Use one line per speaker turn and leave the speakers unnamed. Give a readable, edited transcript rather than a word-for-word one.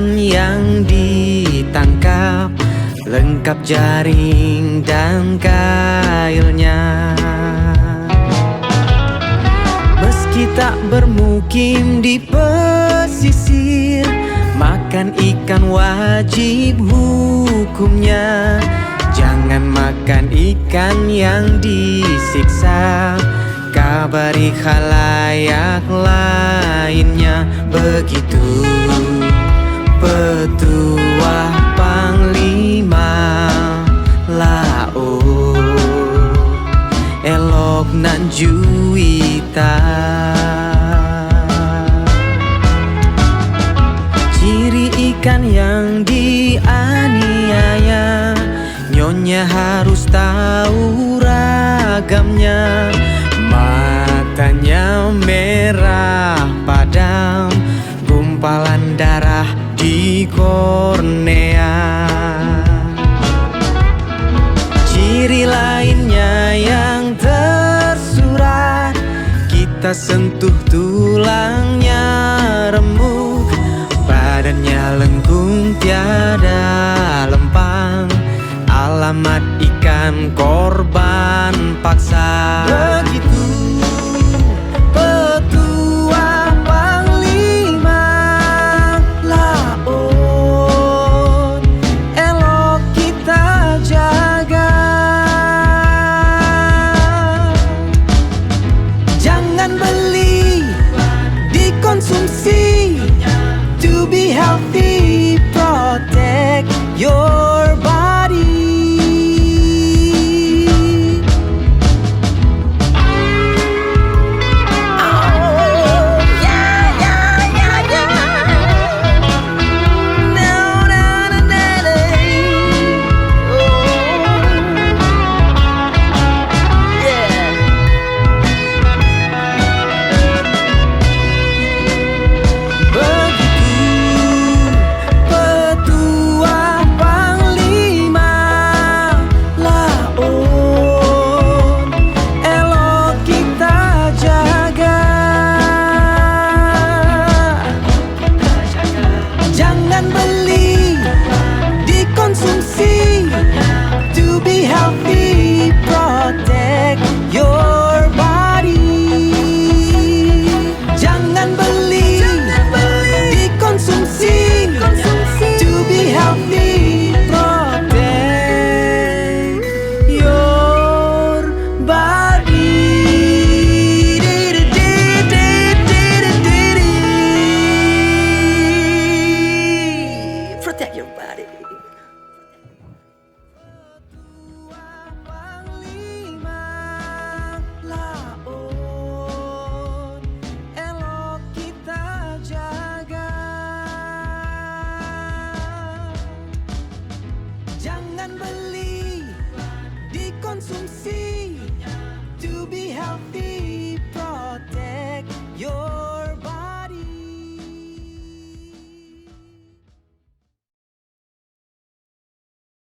ikan yang ditangkap, lengkap jaring dan kailnya. Meski tak bermukim di pesisir, makan ikan wajib hukumnya. Jangan makan ikan yang disiksa, kabari khalayak lainnya. Begitu petuah Panglima laut, elok nan juita. Ciri ikan yang dianiaya, nyonya harus tahu ragamnya. Matanya merah padam, gumpalan darah di kornea. Ciri lainnya yang tersurat, kita sentuh tulangnya remuk, badannya lengkung tiada lempang, alamat ikan korban paksa. Begitu petua Panglima laut, elok kita jaga. Jangan beli, dikonsumsi. To be healthy, protect your body. To be healthy, protect your body. Jangan beli, dikonsumsi. To be healthy, protect your body. Protect your body. Jangan beli, dikonsumsi. To be healthy.